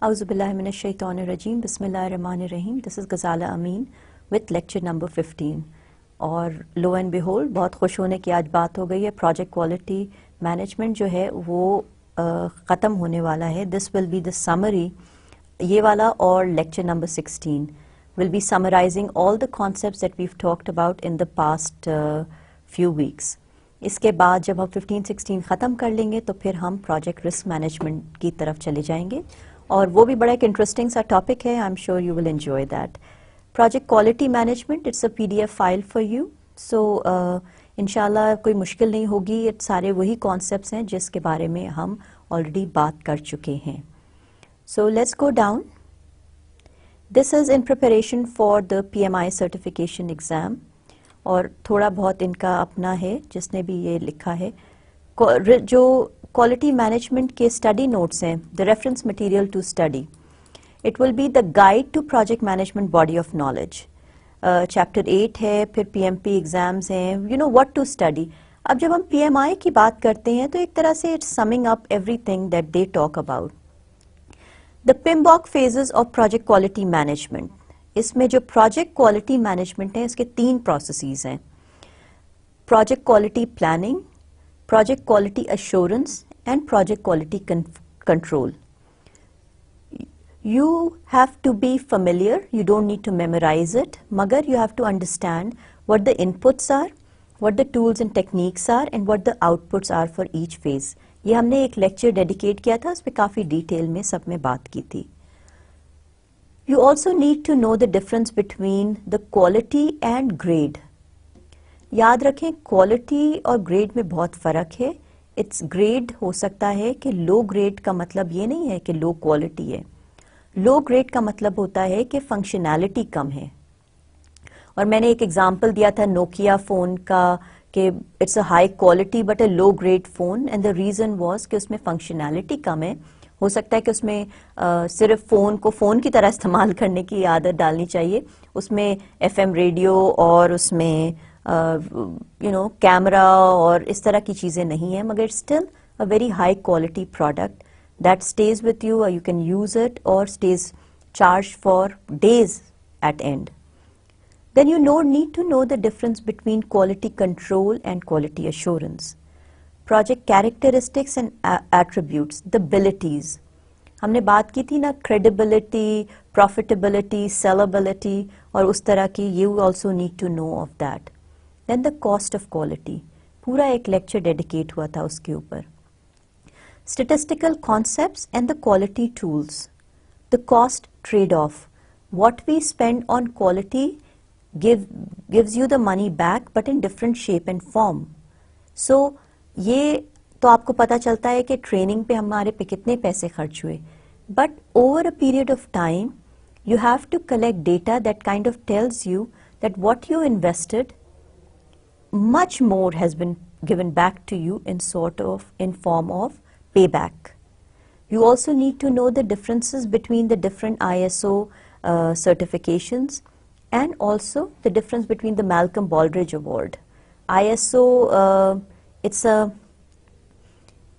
Auzubillahiminash-shaytanir-rajim. Bismillahir-rahmanir-rahim. This is Ghazala Amin with lecture number 15. और लो and बेहोल्ड बहुत खुश होने की आज बात हो गई है. प्रोजेक्ट क्वालिटी मैनेजमेंट जो है वो ख़त्म होने वाला है. This will be the summary, ये वाला और lecture number 16 will be summarizing all the concepts that we've talked about in the past few weeks. इसके बाद जब हम 15-16 ख़त्म कर लेंगे तो फिर हम प्रोजेक्ट रिस्क मैनेजमेंट की तरफ चले जाएंगे और वो भी बड़ा एक इंटरेस्टिंग सा टॉपिक है. I am sure you will enjoy that. Project quality management, it's a PDF file for you. So इंशाल्लाह कोई मुश्किल नहीं होगी. ये सारे वही कॉन्सेप्ट्स हैं जिसके बारे में हम ऑलरेडी बात कर चुके हैं. So let's go down. This is in preparation for the PMI certification exam और थोड़ा बहुत इनका अपना है जिसने भी ये लिखा है. जो क्वालिटी मैनेजमेंट के स्टडी नोट्स हैं, the reference material to study, it will be the guide to project management body of knowledge. Chapter 8 है, फिर PMP एग्जाम्स हैं, you know what to study. अब जब हम PMI की बात करते हैं तो एक तरह से it's summing up everything that they talk about. The PMBOK phases of project quality management. इसमें जो प्रोजेक्ट क्वालिटी मैनेजमेंट है इसके 3 प्रोसेसेस हैं. Project quality planning, project quality assurance and project quality control. You have to be familiar, you don't need to memorize it, मगर you have to understand what the inputs are, what the tools and techniques are and what the outputs are for each phase. ये हमने एक lecture dedicate किया था, उस पर काफ़ी detail में सब में बात की थी. You also need to know the difference between the quality and grade. याद रखें क्वालिटी और ग्रेड में बहुत फ़र्क है. इट्स ग्रेड हो सकता है कि लो ग्रेड का मतलब ये नहीं है कि लो क्वालिटी है. लो ग्रेड का मतलब होता है कि फंक्शनैलिटी कम है. और मैंने एक एग्जांपल दिया था नोकिया फ़ोन का कि it's a high quality but a low grade phone and the reason was कि उसमें फंक्शनैलिटी कम है. हो सकता है कि उसमें सिर्फ फ़ोन को फ़ोन की तरह इस्तेमाल करने की आदत डालनी चाहिए. उसमें FM रेडियो और उसमें यू नो कैमरा और इस तरह की चीज़ें नहीं हैं, मगर still a very high quality product that stays with you or you can use it or stays charged for days at end. Then you need to know the difference between quality control and quality assurance. Project characteristics and attributes, the abilities. हमने बात की थी ना credibility, profitability, sellability और उस तरह की. You also need to know of that. Then the cost of quality. पूरा एक लेक्चर डेडिकेट हुआ था उसके ऊपर. Statistical concepts and the quality tools. The cost trade-off. What we spend on quality gives you the money back but in different shape and form. So ये तो आपको पता चलता है कि ट्रेनिंग पे हमारे पे कितने पैसे खर्च हुए. But over a period of time, you have to collect data that kind of tells you that what you invested, much more has been given back to you in form of payback. You also need to know the differences between the different ISO certifications and also the difference between the Malcolm Baldrige Award. ISO it's a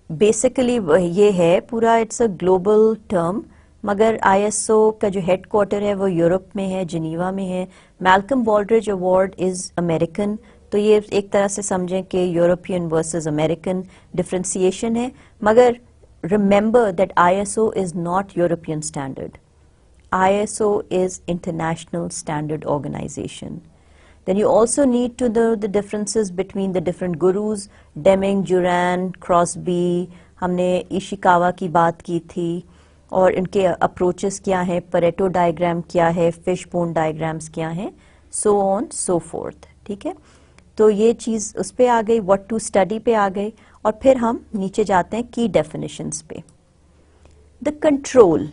basically ये है पूरा, it's a global term, मगर ISO का जो headquarter है वो Europe में है, जिनीवा में है. Malcolm Baldrige Award is American. तो ये एक तरह से समझें कि यूरोपियन वर्सेस अमेरिकन डिफ्रेंसिएशन है, मगर remember that ISO is not European standard. ISO is international standard organisation. Then you also need to know the differences between the different gurus, Deming, Juran, Crosby. हमने Ishikawa की बात की थी और इनके approaches क्या हैं, परेटो डायग्राम क्या है, फिशबोन डायग्राम्स क्या हैं, सो ऑन सो फोर्थ. ठीक है, तो ये चीज़ उस पे आ गई, व्हाट टू स्टडी पे आ गई. और फिर हम नीचे जाते हैं की डेफिनेशंस पे. The control,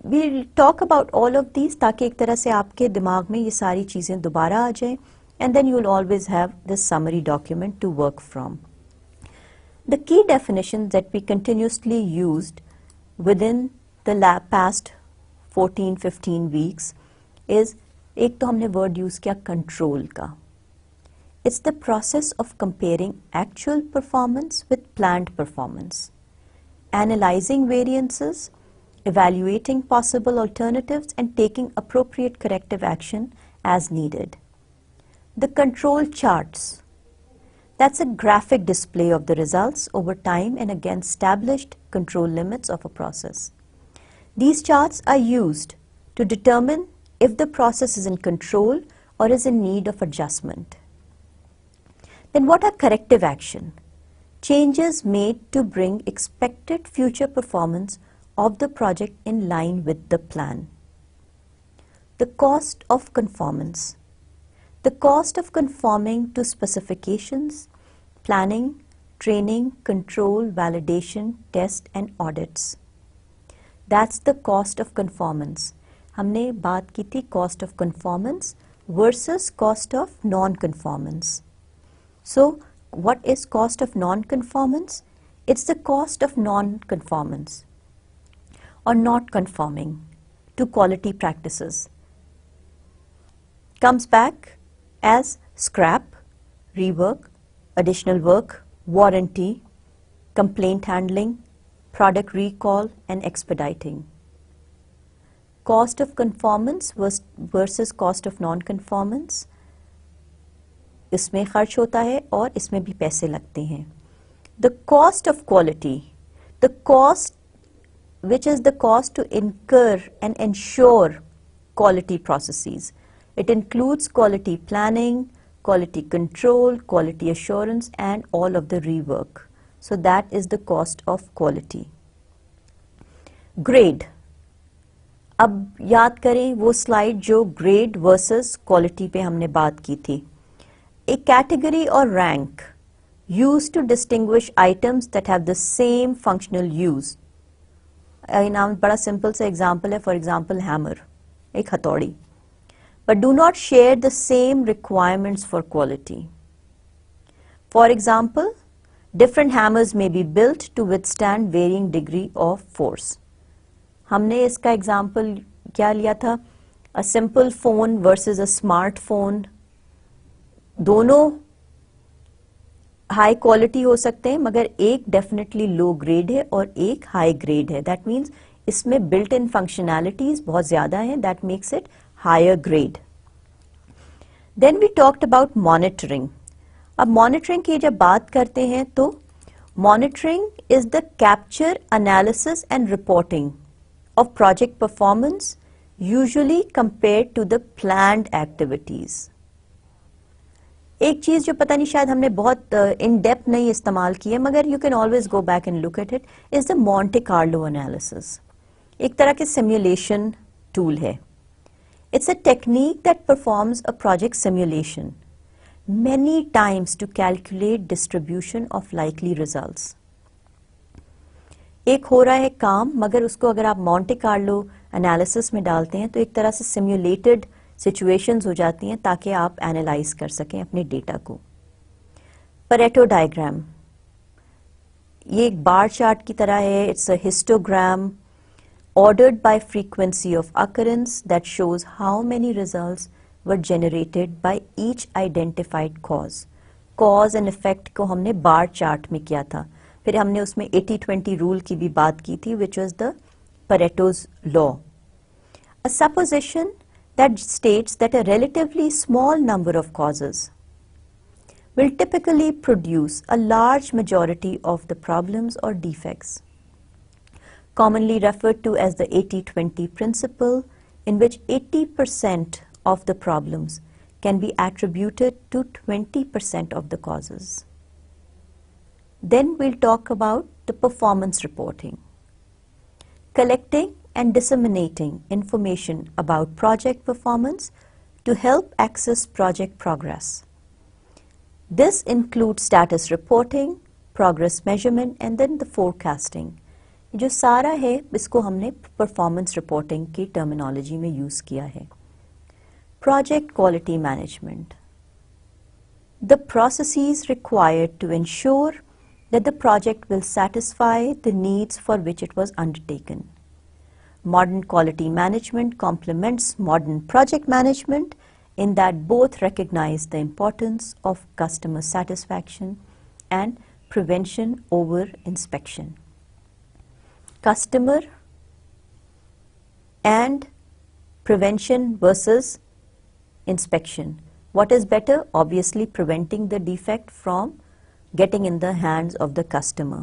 we talk about all of these ताकि एक तरह से आपके दिमाग में ये सारी चीज़ें दोबारा आ जाएं and then you will always have this summary document to work from. The key definition that we continuously used with in the past 14-15 weeks is, एक तो हमने वर्ड यूज किया कंट्रोल का. It's the process of comparing actual performance with planned performance analyzing variances, evaluating possible alternatives, and taking appropriate corrective action as needed. The control charts. That's a graphic display of the results over time and against established control limits of a process. These charts are used to determine if the process is in control or is in need of adjustment. Then what are corrective action? Changes made to bring expected future performance of the project in line with the plan. The cost of conformance. The cost of conforming to specifications, planning, training, control, validation, test and audits. That's the cost of conformance. हमने बात की थी cost of conformance versus cost of non-conformance. So, what is cost of non-conformance? It's the cost of non-conformance or not conforming to quality practices. Comes back as scrap, rework, additional work, warranty, complaint handling, product recall and expediting. Cost of conformance versus cost of non-conformance. इसमें खर्च होता है और इसमें भी पैसे लगते हैं. The cost of quality, the cost which is the cost to incur and ensure quality processes. It includes quality planning, quality control, quality assurance and all of the rework. So that is the cost of quality. Grade. अब याद करें वो slide जो grade versus quality पे हमने बात की थी. A category or rank used to distinguish items that have the same functional use. नाम बड़ा सिंपल सा एग्जाम्पल है. फॉर एग्जाम्पल हैमर, एक हथौड़ी. But do not share the same requirements for quality. For example, different hammers may be built to withstand varying degree of force. हमने इसका example क्या लिया था? A simple phone versus a smartphone. दोनों high quality हो सकते हैं मगर एक डेफिनेटली लो ग्रेड है और एक हाई ग्रेड है. दैट मीन्स इसमें बिल्ट इन फंक्शनैलिटीज बहुत ज्यादा हैं. That makes it higher grade. Then we talked about monitoring. अब मॉनिटरिंग की जब बात करते हैं तो monitoring is the capture, analysis and reporting of project performance usually compared to the planned activities. एक चीज जो पता नहीं शायद हमने बहुत इन डेप्थ नहीं इस्तेमाल की है मगर you can always go back and look at it, is the Monte Carlo analysis. एक तरह के सिमुलेशन टूल है. It's a technique that performs a project simulation many times to calculate distribution of likely results. एक हो रहा है काम मगर उसको अगर आप मॉन्टे कार्लो एनालिसिस में डालते हैं तो एक तरह से सिमुलेटेड सिचुएशंस हो जाती हैं ताकि आप एनालाइज कर सकें अपने डेटा को. परेटो डायग्राम, ये एक बार चार्ट की तरह है. It's a histogram ordered by frequency of occurrence that shows how many results were generated by each identified cause. Cause and effect को हमने बार चार्ट में किया था. फिर हमने उसमें 80-20 रूल की भी बात की थी which was the Pareto's law. A supposition that states that a relatively small number of causes will typically produce a large majority of the problems or defects. Commonly referred to as the 80-20 principle, in which 80% of the problems can be attributed to 20% of the causes. Then we'll talk about the performance reporting. Collecting and disseminating information about project performance to help access project progress. This includes status reporting, progress measurement and then the forecasting. जो सारा है इसको हमने performance reporting की terminology में use किया है. Project quality management. The processes required to ensure that the project will satisfy the needs for which it was undertaken. Modern quality management compliments modern project management in that both recognize the importance of customer satisfaction and prevention over inspection. customer and prevention versus inspection. What is better? Obviously preventing the defect from getting in the hands of the customer.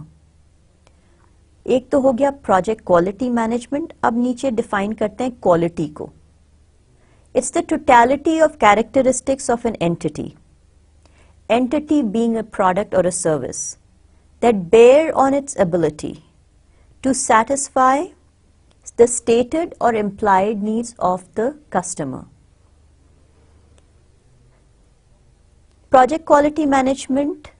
एक तो हो गया project quality management. अब नीचे define करते हैं quality को. It's the totality of characteristics of an entity. Entity being a product or a service that bear on its ability to satisfy the stated or implied needs of the customer. Project quality management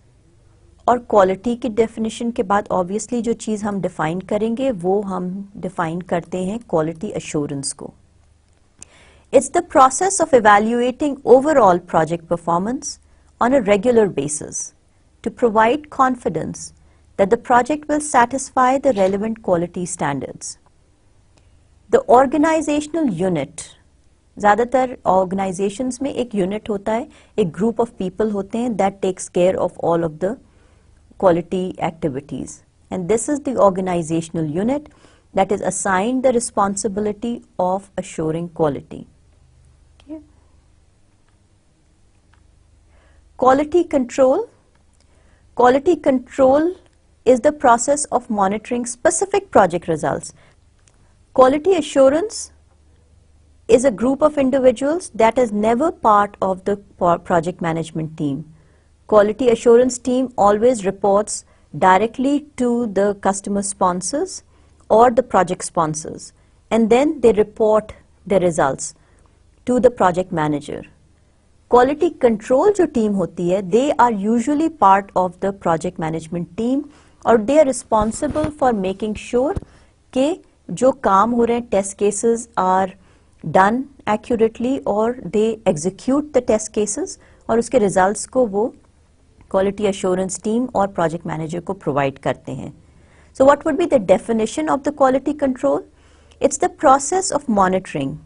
और quality की definition के बाद obviously जो चीज़ हम define करेंगे वो हम define करते हैं क्वालिटी अश्योरेंस को. It's the process of evaluating overall project performance on a regular basis to provide confidence that the project will satisfy the relevant quality standards. The organizational unit, ज़्यादातर organizations में एक unit होता है, एक group of people होते हैं that takes care of all of the quality activities. And this is the organizational unit that is assigned the responsibility of assuring quality. Quality control. Quality control is the process of monitoring specific project results. Quality assurance is a group of individuals that is never part of the project management team. Quality assurance team always reports directly to the customer sponsors or the project sponsors, and then they report the results to the project manager. Quality control जो team होती है they are usually part of the project management team और they are responsible for making sure कि जो काम हो रहे हैं test cases are done accurately और they execute the test cases और उसके रिजल्ट्स को वो क्वालिटी एश्योरेंस टीम और प्रोजेक्ट मैनेजर को प्रोवाइड करते हैं. So what would be the definition of the quality control? It's the process of monitoring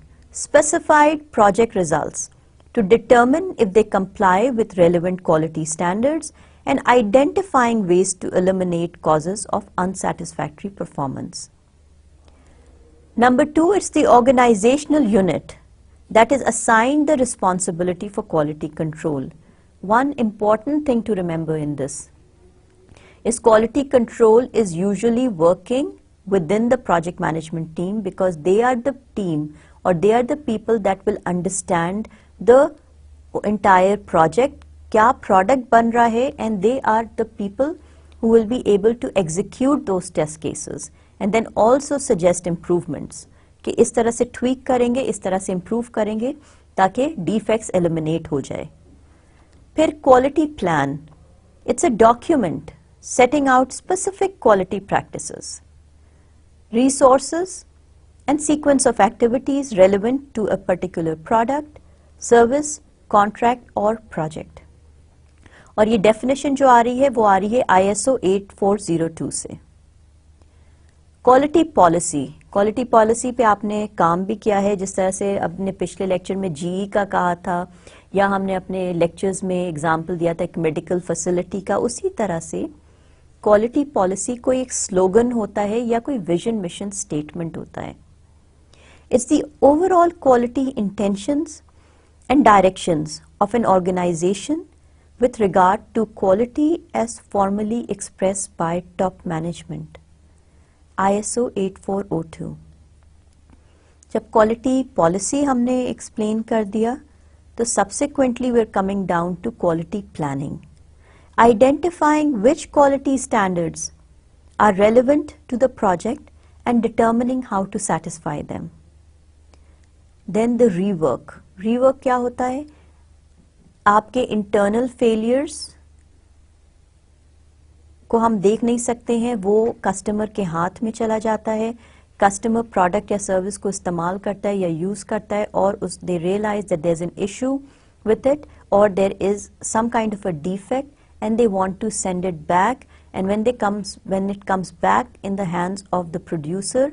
specified project results to determine if they comply with relevant quality standards and identifying ways to eliminate causes of unsatisfactory performance. Number 2, it's the organizational unit that is assigned the responsibility for quality control. One important thing to remember in this is quality control is usually working within the project management team because they are the team or they are the people that will understand the entire project, क्या product बन रहा है, and they are the people who will be able to execute those test cases and then also suggest improvements कि इस तरह से tweak करेंगे, इस तरह से improve करेंगे ताकि defects eliminate हो जाए. फिर quality plan, it's a document setting out specific quality practices, resources and sequence of activities relevant to a particular product, service, contract और प्रोजेक्ट. और ये डेफिनेशन जो आ रही है वो आ रही है ISO 8402 से. Quality policy. क्वालिटी पॉलिसी पे आपने काम भी किया है जिस तरह से अपने पिछले लेक्चर में GE का कहा था या हमने अपने लेक्चर्स में एग्जाम्पल दिया था एक मेडिकल फैसिलिटी का. उसी तरह से क्वालिटी पॉलिसी कोई एक स्लोगन होता है या कोई विजन मिशन स्टेटमेंट होता है. It's the overall quality intentions and directions of an organization with regard to quality as formally expressed by top management. ISO 8402. जब quality policy हमने explain कर दिया तो subsequently we are coming down to quality planning, identifying which quality standards are relevant to the project and determining how to satisfy them. Then the rework. Rework क्या होता है? आपके internal failures को हम देख नहीं सकते हैं, वो कस्टमर के हाथ में चला जाता है. कस्टमर प्रोडक्ट या सर्विस को इस्तेमाल करता है या यूज करता है और उस they realise that there is an issue with it और there is some kind of a defect and they want to send it back and when it comes back in the hands of the producer,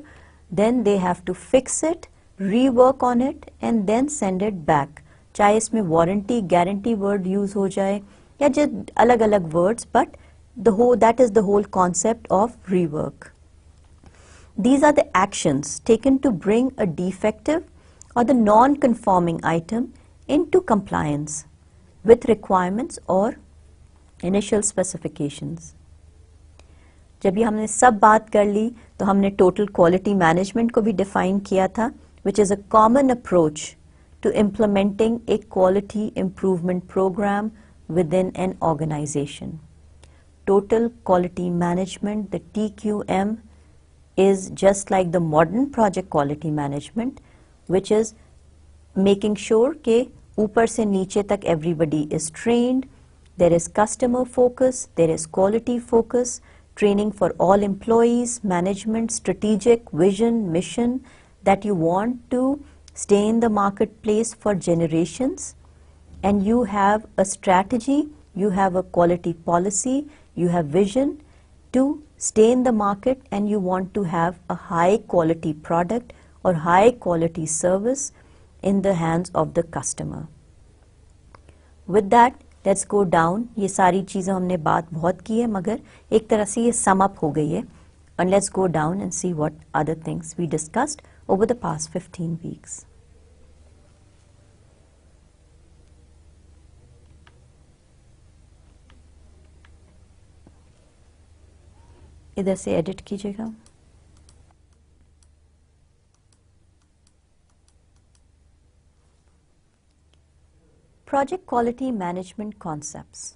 then they have to fix it, rework on it and then send it back. चाहे इसमें warranty guarantee word use हो जाए या जो अलग अलग words, but that is the whole concept of rework. These are the actions taken to bring a defective or the non-conforming item into compliance with requirements or initial specifications. जब ये हमने सब बात कर ली तो हमने टोटल क्वालिटी मैनेजमेंट को भी डिफाइन किया था, which is a common approach to implementing a quality improvement program within an organization. Total quality management, the TQM, is just like the modern project quality management, which is making sure कि ऊपर से नीचे तक everybody is trained, there is customer focus, there is quality focus, training for all employees, management, strategic vision, mission, that you want to stay in the marketplace for generations, and you have a strategy, you have a quality policy, you have vision to stay in the market, and you want to have a high quality product or high quality service in the hands of the customer. With that, let's go down. ये सारी चीज़ें हमने बात बहुत की है, मगर एक तरह से ये sum up हो गई है. And let's go down and see what other things we discussed over the past 15 weeks. इधर से edit कीजिएगा. Project quality management concepts.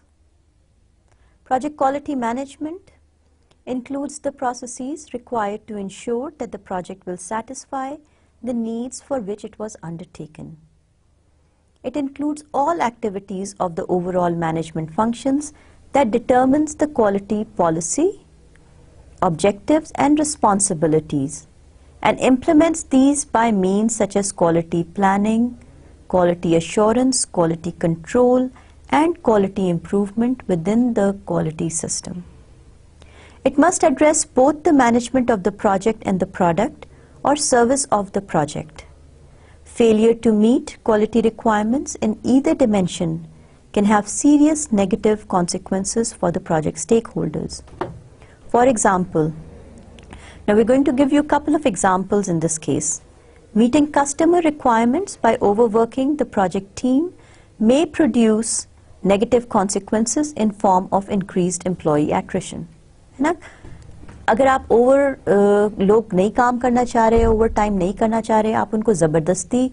Project quality management includes the processes required to ensure that the project will satisfy the needs for which it was undertaken. It includes all activities of the overall management functions that determines the quality policy, objectives and responsibilities, and implements these by means such as quality planning, quality assurance, quality control, and quality improvement within the quality system. It must address both the management of the project and the product or service of the project. Failure to meet quality requirements in either dimension can have serious negative consequences for the project stakeholders. For example, now we're going to give you a couple of examples in this case. Meeting customer requirements by overworking the project team may produce negative consequences in form of increased employee attrition. है ना? अगर आप लोग नहीं काम करना चाह रहे, ओवर टाइम नहीं करना चाह रहे, आप उनको ज़बरदस्ती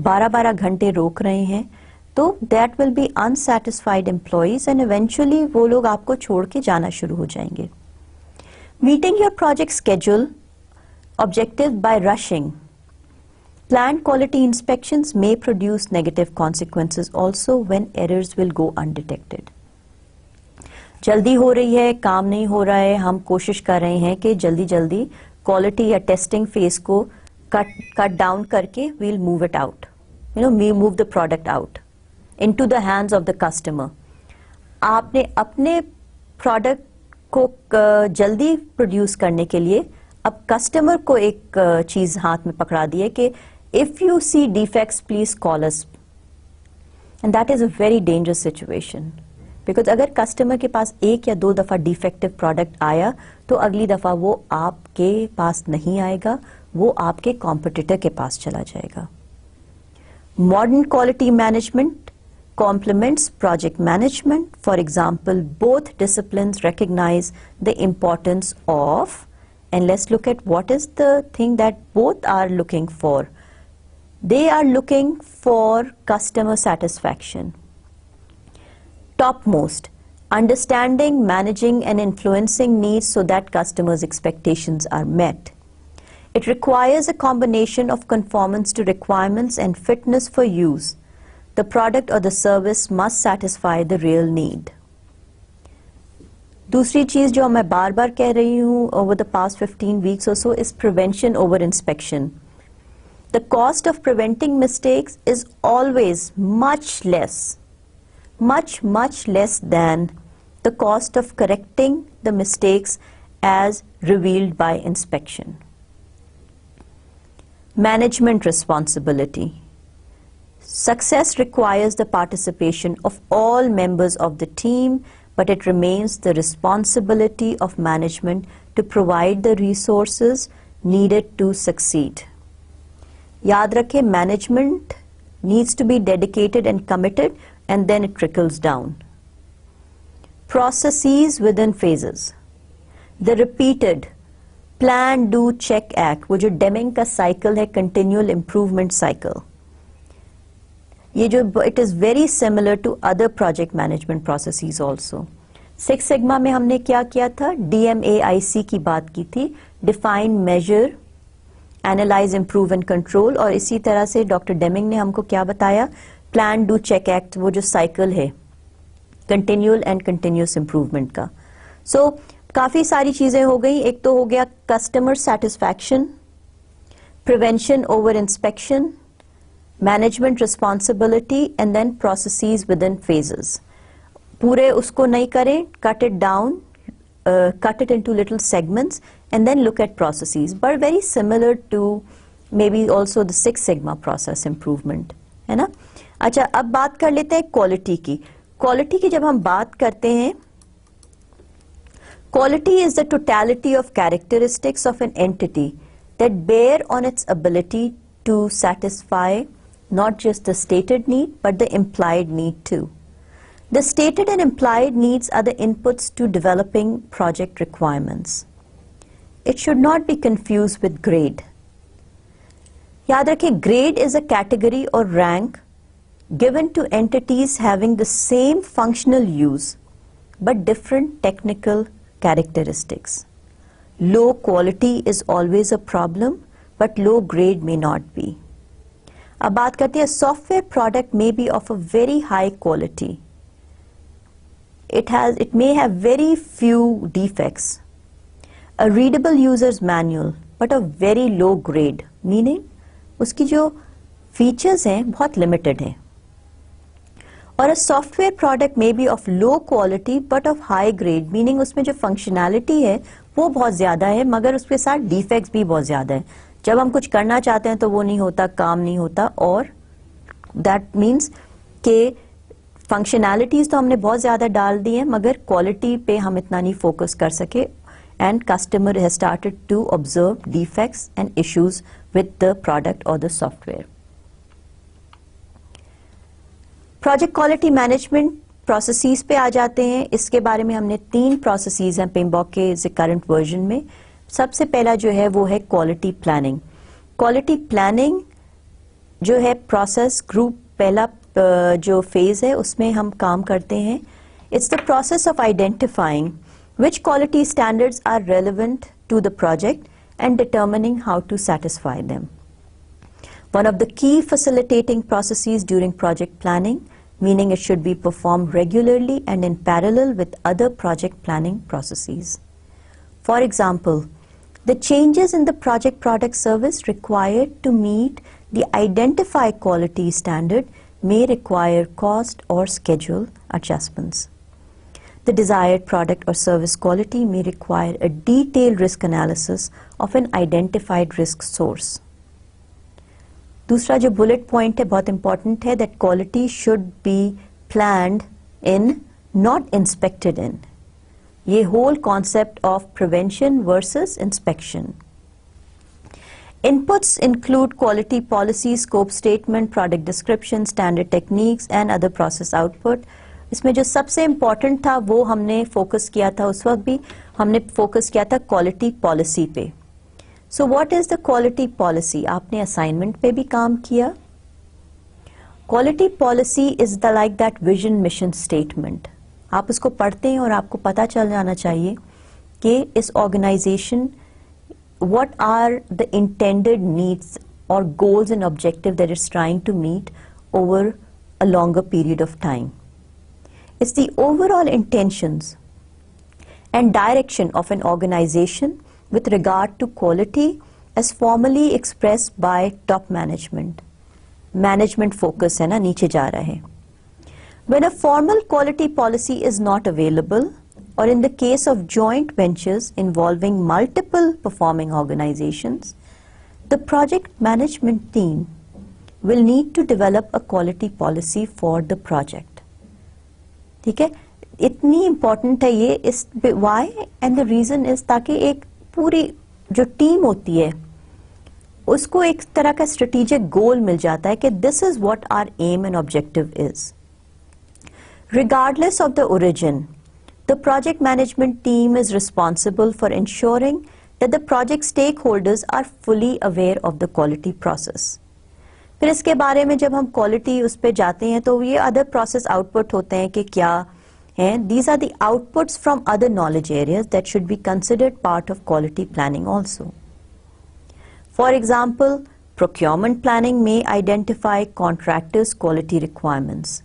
12-12 घंटे रोक रहे हैं, तो that will be unsatisfied employees and eventually वो लोग आपको छोड़ के जाना शुरू हो जाएंगे. Meeting your project schedule objective by rushing. Planned quality inspections may produce negative consequences also when errors will go undetected. जल्दी हो रही है, काम नहीं हो रहा है, हम कोशिश कर रहे हैं कि जल्दी क्वालिटी या टेस्टिंग फेज को कट डाउन करके we'll move it out. We move the product out into the hands of the customer. आपने अपने प्रोडक्ट को जल्दी प्रोड्यूस करने के लिए अब कस्टमर को एक चीज हाथ में पकड़ा दी है कि if you see defects please call us, and that is a very dangerous situation because अगर कस्टमर के पास एक या दो दफा डिफेक्टिव प्रोडक्ट आया तो अगली दफा वो आपके पास नहीं आएगा, वो आपके कॉम्पिटिटर के पास चला जाएगा. Modern quality management complements project management. For example, both disciplines recognize the importance of, and let's look at what is the thing that both are looking for. They are looking for customer satisfaction. Topmost, understanding, managing and influencing needs so that customers' expectations are met. It requires a combination of conformance to requirements and fitness for use. The product or the service must satisfy the real need. दूसरी चीज जो मैं बार बार कह रही हूँ over the past 15 weeks or so is prevention over inspection. The cost of preventing mistakes is always much less than the cost of correcting the mistakes as revealed by inspection. Management responsibility. Success requires the participation of all members of the team, but it remains the responsibility of management to provide the resources needed to succeed. याद रखें, management needs to be dedicated and committed, and then it trickles down. Processes within phases. The repeated plan, do, check, act, वो जो Deming का cycle है, continual improvement cycle, ये जो it is very similar to other project management processes also. Six Sigma में हमने क्या किया था? DMAIC की बात की थी, define, measure, analyze, improve and control. और इसी तरह से डॉक्टर डेमिंग ने हमको क्या बताया? Plan, do, check, act, वो जो साइकिल है continual and continuous improvement का. So काफी सारी चीजें हो गई. एक तो हो गया customer satisfaction, prevention over inspection, management responsibility, and then processes within phases. पूरे उसको नहीं करें, cut it down, cut it into little segments, and then look at processes. But very similar to maybe also the Six Sigma process improvement, है ना? अच्छा, अब बात कर लेते हैं क्वालिटी की. क्वालिटी की जब हम बात करते हैं, quality is the totality of characteristics of an entity that bear on its ability to satisfy not just the stated need but the implied need too. The stated and implied needs are the inputs to developing project requirements. It should not be confused with grade. याद रखें, grade is a category or rank given to entities having the same functional use but different technical characteristics. Low quality is always a problem, but low grade may not be. अब बात करते हैं, software product may be of a very high quality. It may have very few defects. A readable user's manual, but of very low grade, meaning उसकी जो features हैं बहुत limited हैं. और a software product may be of low quality but of high grade, meaning उसमें जो functionality है वो बहुत ज़्यादा है मगर उसके साथ defects भी बहुत ज़्यादा है. जब हम कुछ करना चाहते हैं तो वो नहीं होता, काम नहीं होता, और that means कि functionalities तो हमने बहुत ज़्यादा डाल दी हैं मगर quality पे हम इतना नहीं focus कर सके, and customer has started to observe defects and issues with the product or the software. Project quality management processes पे आ जाते हैं. इसके बारे में हमने 3 प्रोसेसेस हैं PMBOK के करंट वर्जन में. सबसे पहला जो है वो है क्वालिटी प्लानिंग. क्वालिटी प्लानिंग जो है प्रोसेस ग्रुप पहला जो फेज है उसमें हम काम करते हैं. It's the process of identifying which quality standards are relevant to the project and determining how to satisfy them. One of the key facilitating processes during project planning, meaning it should be performed regularly and in parallel with other project planning processes. For example, the changes in the project product service required to meet the identified quality standard may require cost or schedule adjustments. The desired product or service quality may require a detailed risk analysis of an identified risk source. दूसरा जो bullet point है बहुत important है, that quality should be planned in, not inspected in. ये whole concept of prevention versus inspection. Inputs include quality policy, scope statement, product description, standard techniques and other process output. इसमें जो सबसे important था वो हमने focus किया था, उस वक्त भी हमने फोकस किया था क्वालिटी पॉलिसी पे. So what is the quality policy? आपने असाइनमेंट पे भी काम किया. Quality policy is the like that vision mission statement. आप उसको पढ़ते हैं और आपको पता चल जाना चाहिए कि इस organisation what are the intended needs और goals and objective that it's trying to meet over a longer period of time. It's the overall intentions and direction of an organization with regard to quality as formally expressed by top management. Management focus है ना, नीचे जा रहा है. When a formal quality policy is not available, or in the case of joint ventures involving multiple performing organizations, the project management team will need to develop a quality policy for the project. ठीक है, इतनी important है ये. इस why and the reason is ताकि एक पूरी जो टीम होती है उसको एक तरह का स्ट्रेटेजिक गोल मिल जाता है कि this is what our aim and objective is. Regardless of the origin, the project management team is responsible for ensuring that the project stakeholders are fully aware of the quality process. फिर इसके बारे में जब हम quality उस पे जाते हैं तो ये अदर प्रोसेस आउटपुट होते हैं कि क्या हैं. These are the outputs from other knowledge areas that should be considered part of quality planning also. For example, procurement planning may identify contractors' quality requirements.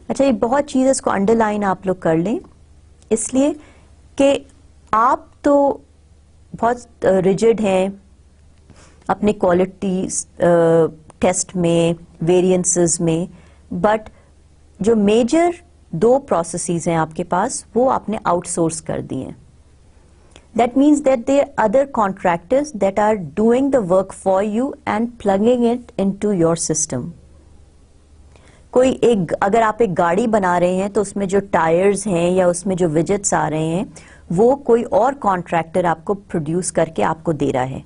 अच्छा, ये बहुत चीज़ इसको अंडरलाइन आप लोग कर लें, इसलिए कि आप तो बहुत रिजिड हैं अपने क्वालिटी टेस्ट में, वेरिएंसेस में, बट जो मेजर 2 प्रोसेसेस हैं आपके पास वो आपने आउटसोर्स कर दिए हैं. That means that there other contractors that are doing the work for you and plugging it into your system. अगर आप एक गाड़ी बना रहे हैं तो उसमें जो टायर्स हैं या उसमें जो विजेट्स आ रहे हैं वो कोई और कॉन्ट्रैक्टर आपको प्रोड्यूस करके आपको दे रहा है.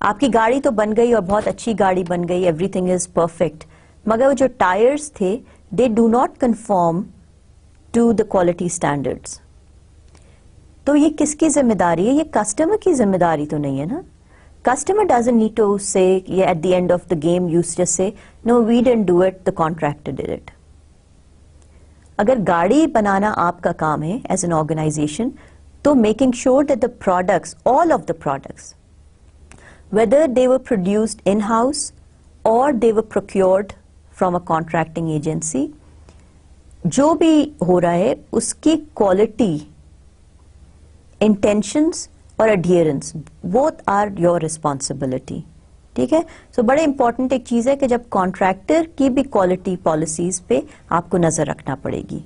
आपकी गाड़ी तो बन गई और बहुत अच्छी गाड़ी बन गई, एवरीथिंग इज परफेक्ट, मगर वो जो टायर्स थे they do not conform to the quality standards. तो ये किसकी जिम्मेदारी है? ये कस्टमर की जिम्मेदारी तो नहीं है ना. Customer doesn't need to say, yeah, at the end of the game, you just say, no, we didn't do it, the contractor did it. अगर गाड़ी बनाना आपका काम है as an organization, तो making sure that the products, all of the products, whether they were produced in-house or they were procured from a contracting agency, जो भी हो रहा है उसकी quality, intentions और adherence both are your responsibility. ठीक है. सो बड़े इंपॉर्टेंट एक चीज है कि जब कॉन्ट्रैक्टर की भी क्वालिटी पॉलिसीज पे आपको नजर रखना पड़ेगी.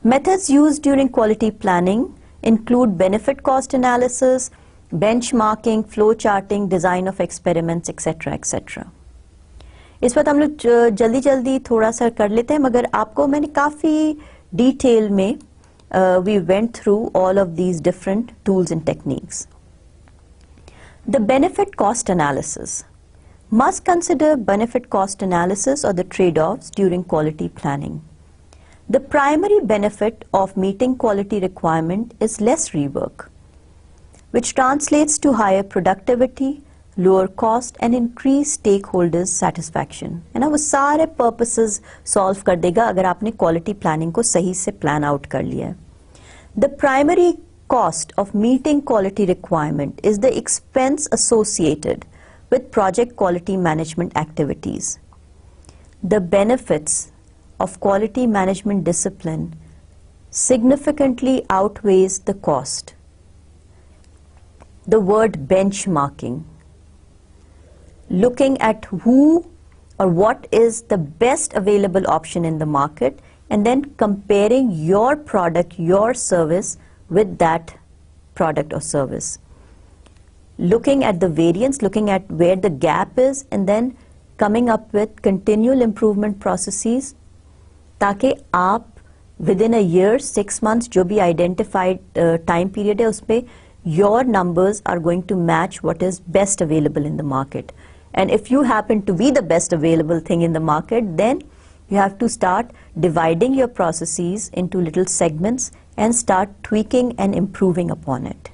Methods used during quality planning include benefit cost analysis, benchmarking, flow charting, design of experiments, etcetera etcetera. इस पर हम लोग जल्दी जल्दी थोड़ा सा कर लेते हैं, मगर आपको मैंने काफी डिटेल में we went through all of these different tools and techniques. The benefit cost analysis. Must consider benefit cost analysis or the trade-offs during quality planning. The primary benefit of meeting quality requirement is less rework, which translates to higher productivity, lower cost and increased stakeholders satisfaction. है ना, वो सारे purposes solve कर देगा अगर आपने quality planning को सही से plan out कर लिया है. The primary cost of meeting quality requirement is the expense associated with project quality management activities. The benefits of quality management discipline significantly outweighs the cost. The word benchmarking. Looking at who or what is the best available option in the market and then comparing your product, your service with that product or service. Looking at the variance, looking at where the gap is and then coming up with continual improvement processes ताकि आप within a year, 6 months जो भी identified time period है उसपे your numbers are going to match what is best available in the market. And if you happen to be the best available thing in the market, then you have to start dividing your processes into little segments and start tweaking and improving upon it.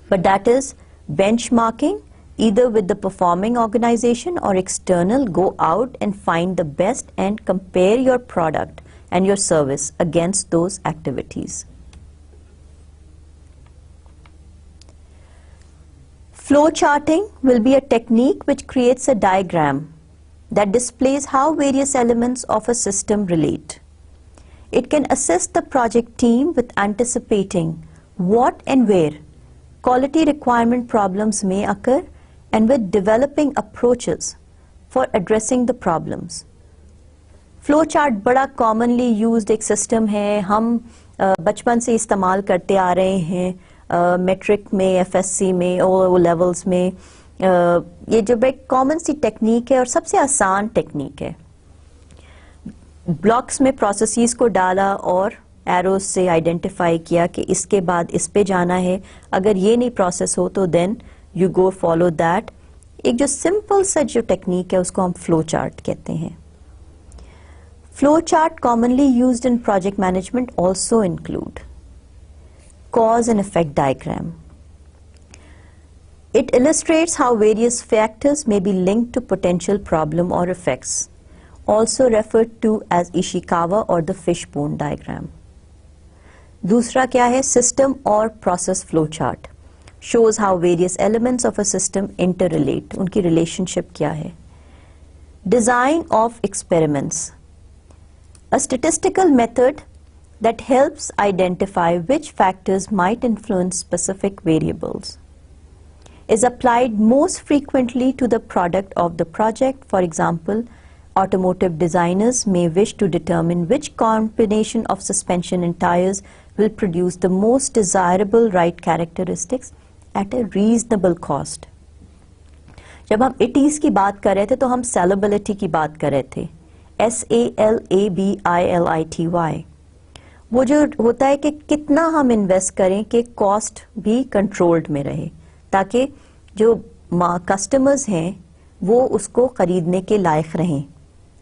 But that is benchmarking, either with the performing organization or external. Go out and find the best and compare your product and your service against those activities. Flow charting will be a technique which creates a diagram that displays how various elements of a system relate. It can assist the project team with anticipating what and where quality requirement problems may occur and with developing approaches for addressing the problems. Flow chart बड़ा commonly used एक system है, हम बचपन से इस्तेमाल करते आ रहे हैं मेट्रिक में, FSC में, O levels में. ये जो एक कॉमन सी टेक्निक है और सबसे आसान टेक्निक है. ब्लॉक्स में प्रोसेसेस को डाला और एरोज से आइडेंटिफाई किया कि इसके बाद इस पे जाना है, अगर ये नहीं प्रोसेस हो तो then you go follow that. एक जो सिंपल सा जो टेक्निक है उसको हम फ्लो चार्ट कहते हैं. Flow chart commonly used in project management also include cause and effect diagram. It illustrates how various factors may be linked to potential problem or effects, also referred to as Ishikawa or the fishbone diagram. दूसरा क्या है? System or process flow chart shows how various elements of a system interrelate. उनकी relationship क्या है? Design of experiments, a statistical method that helps identify which factors might influence specific variables, is applied most frequently to the product of the project. For example, automotive designers may wish to determine which combination of suspension and tires will produce the most desirable ride characteristics at a reasonable cost. जब हम इटीज की बात कर रहे थे तो हम sellability की बात कर रहे थे, SALABILITY. वो जो होता है कि कितना हम इन्वेस्ट करें कि कॉस्ट भी कंट्रोल्ड में रहे, ताकि जो कस्टमर्स हैं वो उसको खरीदने के लायक रहें.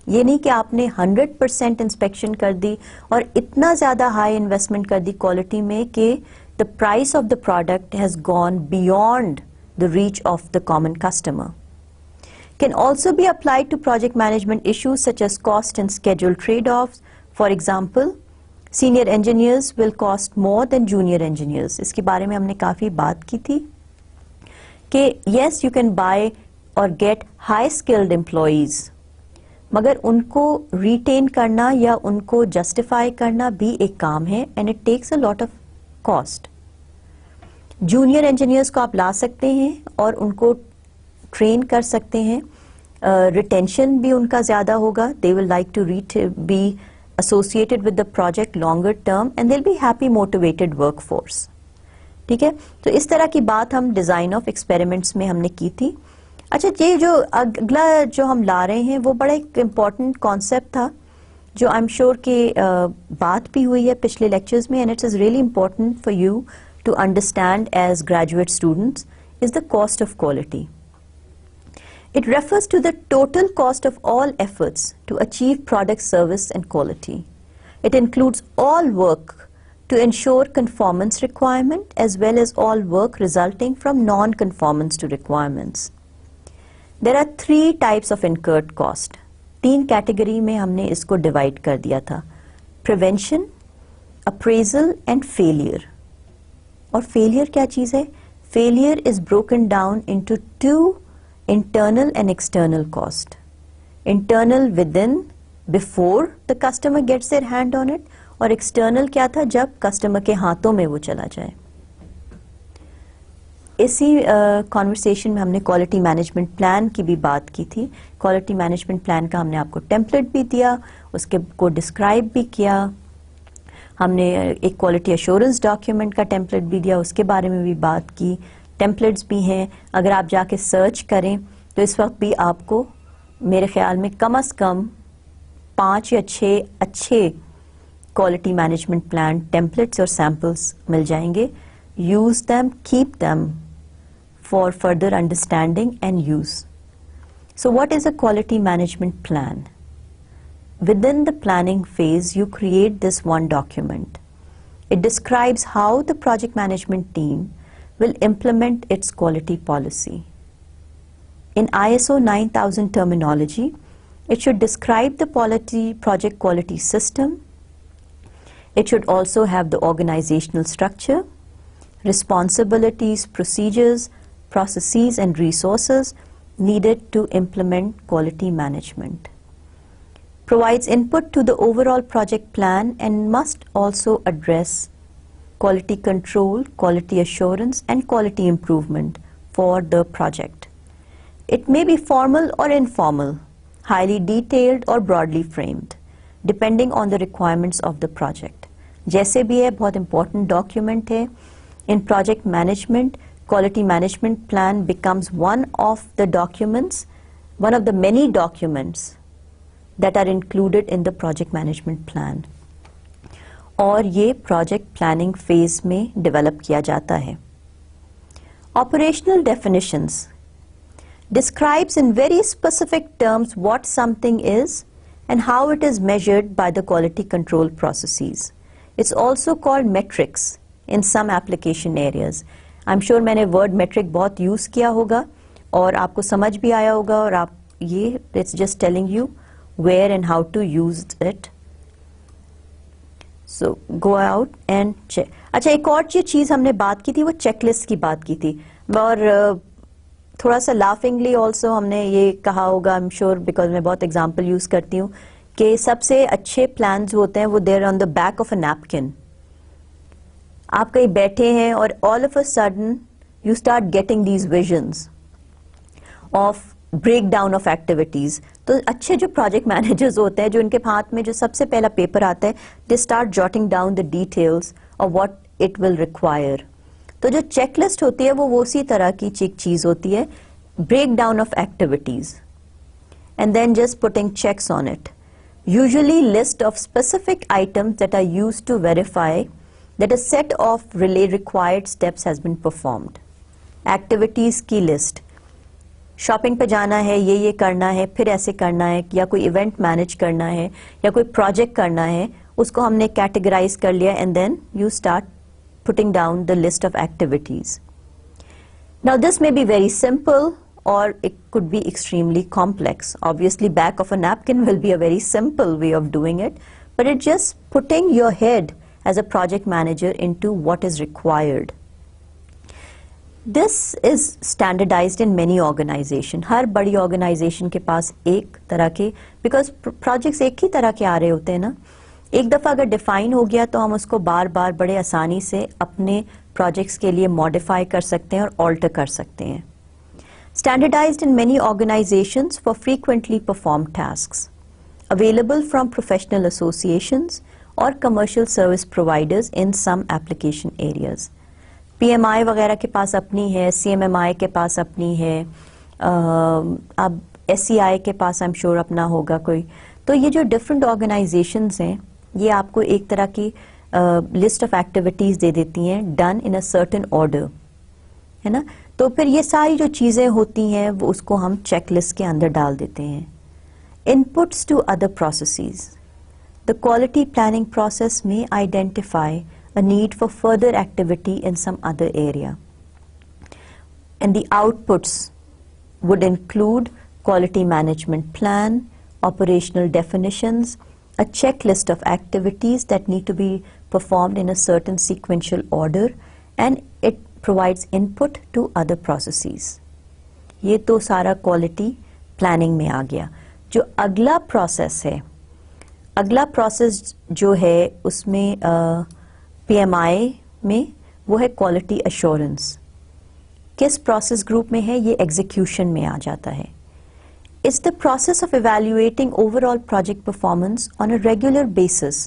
ये नहीं कि आपने 100% इंस्पेक्शन कर दी और इतना ज़्यादा हाई इन्वेस्टमेंट कर दी क्वालिटी में कि the price of the product has gone beyond the reach of the common customer. Can also be applied to project management issues such as cost and schedule trade-offs. For example, senior engineers will cost more than junior engineers. इसके बारे में हमने काफ़ी बात की थी कि yes, you can buy or get high skilled employees, मगर उनको retain करना या उनको justify करना भी एक काम है and it takes a lot of cost. Junior engineers को आप ला सकते हैं और उनको ट्रेन कर सकते हैं, रिटेंशन भी उनका ज़्यादा होगा. They will like to be associated with the project longer term and they will be happy motivated workforce. ठीक है, तो इस तरह की बात हम डिज़ाइन ऑफ एक्सपेरिमेंट्स में हमने की थी. अच्छा, ये जो अगला जो हम ला रहे हैं वो बड़ा एक इम्पॉर्टेंट कॉन्सेप्ट था जो आई एम श्योर कि बात भी हुई है पिछले लेक्चर्स में, and it's is really important for you to understand as graduate students, is the cost of quality. It refers to the total cost of all efforts to achieve product, service and quality. It includes all work to ensure conformance requirement as well as all work resulting from non-conformance to requirements. There are 3 types of incurred cost. 3 category में हमने इसको divide कर दिया था: prevention, appraisal and failure. और failure क्या चीज़ है? Failure is broken down into 2: internal and external cost. Internal within, before the customer gets their hand on it, और external क्या था? जब customer के हाथों में वो चला जाए. इसी कॉन्वर्सेशन में हमने क्वालिटी मैनेजमेंट प्लान की भी बात की थी. क्वालिटी मैनेजमेंट प्लान का हमने आपको टेम्पलेट भी दिया, उसके को डिस्क्राइब भी किया. हमने एक क्वालिटी एश्योरेंस डॉक्यूमेंट का टेम्पलेट भी दिया, उसके बारे में भी बात की. टेम्पलेट्स भी हैं, अगर आप जाके सर्च करें तो इस वक्त भी आपको मेरे ख्याल में कम से कम 5 या 6 अच्छे क्वालिटी मैनेजमेंट प्लान टेम्पलेट्स और सैम्पल्स मिल जाएंगे. Use them, keep them for further understanding and use. So what is a quality management plan? Within the planning phase, you create this one document. It describes how the project management team will implement its quality policy. In ISO 9000 terminology, it should describe the project quality system. It should also have the organizational structure, responsibilities, procedures, processes and resources needed to implement quality management. Provides input to the overall project plan and must also address quality control, quality assurance and quality improvement for the project. It may be formal or informal, highly detailed or broadly framed, depending on the requirements of the project. जैसे भी है, बहुत important document है. In project management, quality management plan becomes one of the documents, one of the many documents that are included in the project management plan. और ये project planning phase में develop किया जाता है. Operational definitions describes in very specific terms what something is and how it is measured by the quality control processes. It's also called metrics in some application areas. I'm sure मैंने word metric बहुत use किया होगा और आपको समझ भी आया होगा और आप ये it's just telling you where and how to use it. So go out and check. अच्छा, एक और जो चीज़ हमने बात की थी वो चेकलिस्ट की बात की थी और थोड़ा सा लाफिंगली ऑल्सो हमने ये कहा होगा, आई एम श्योर बिकॉज मैं बहुत एग्जांपल यूज करती हूँ, कि सबसे अच्छे प्लान्स होते हैं वो there on the back of a napkin. आप कहीं बैठे हैं और all of a sudden you start getting these visions of break down of activities. तो अच्छे जो प्रोजेक्ट मैनेजर्स होते हैं, जो इनके हाथ में जो सबसे पहला पेपर आता है, they start jotting down the details of what it will require. तो जो चेकलिस्ट होती है वो उसी तरह की चीज होती है, break down of activities and then just putting checks on it. Usually list of specific items that are used to verify that a set of required steps has been performed. Activities की लिस्ट, shopping पे जाना है, ये करना है, फिर ऐसे करना है, या कोई इवेंट मैनेज करना है, या कोई प्रोजेक्ट करना है, उसको हमने कैटेगराइज कर लिया and then you start putting down the list of activities. Now this may be very simple or it could be extremely complex. Obviously back of a napkin will be a very simple way of doing it, but it's just putting your head as a project manager into what is required. This is standardized in many organizations. हर बड़ी organization के पास एक तरह के, because projects एक ही तरह के आ रहे होते हैं ना, एक दफ़ा अगर डिफाइन हो गया तो हम उसको बार बार बड़े आसानी से अपने प्रोजेक्ट्स के लिए मॉडिफाई कर सकते हैं और ऑल्टर कर सकते हैं. Standardised in many organisations for frequently perform tasks, available from professional associations और commercial service providers in some application areas. PMI वगैरह के पास अपनी है, CMMI के पास अपनी है, अब SCI के पास आई एम श्योर अपना होगा कोई. तो ये जो डिफरेंट ऑर्गेनाइजेशंस हैं ये आपको एक तरह की लिस्ट ऑफ एक्टिविटीज दे देती हैं, done in a certain order, है ना. तो फिर ये सारी जो चीजें होती हैं वो उसको हम चेकलिस्ट के अंदर डाल देते हैं. Inputs to other processes, the quality planning process में identify a need for further activity in some other area and the outputs would include quality management plan, operational definitions, a checklist of activities that need to be performed in a certain sequential order, and it provides input to other processes. ये तो सारा quality planning में आ गया. जो अगला process है, अगला process जो है उसमें PMI में वो है quality assurance. किस process group में है? ये execution में आ जाता है. It's the process of evaluating overall project performance on a regular basis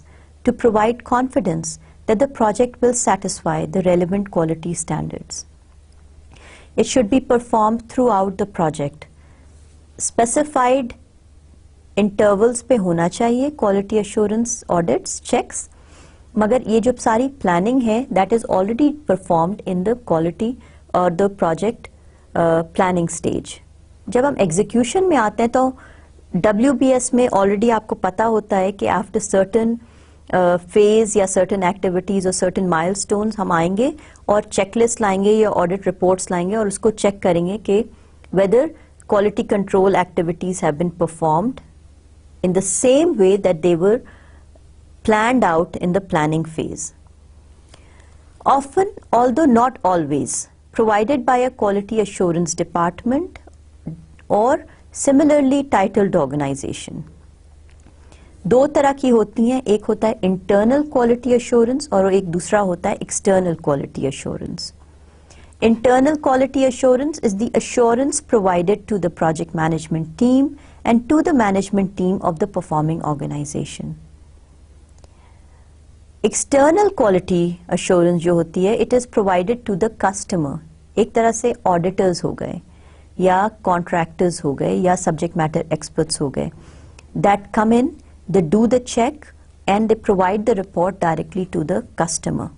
to provide confidence that the project will satisfy the relevant quality standards. It should be performed throughout the project. Specified intervals पे होना चाहिए quality assurance audits, checks, मगर ये जो सारी planning है that is already performed in the quality or the project planning stage. जब हम एग्जीक्यूशन में आते हैं तो WBS में ऑलरेडी आपको पता होता है कि आफ्टर सर्टेन फेज या सर्टेन एक्टिविटीज और सर्टेन माइलस्टोन्स हम आएंगे और चेकलिस्ट लाएंगे या ऑडिट रिपोर्ट्स लाएंगे और उसको चेक करेंगे कि whether quality control activities have been performed in the same way that they were planned out in the planning phase. Often, although not always, provided by a quality assurance department or similarly titled organization. दो तरह की होती हैं, एक होता है internal quality assurance और एक दूसरा होता है external quality assurance. Internal quality assurance is the assurance provided to the project management team and to the management team of the performing organization. External quality assurance जो होती है, it is provided to the customer. एक तरह से auditors हो गए या contractors हो गए या subject matter experts हो गए. That come in, they do the check and they provide the report directly to the customer.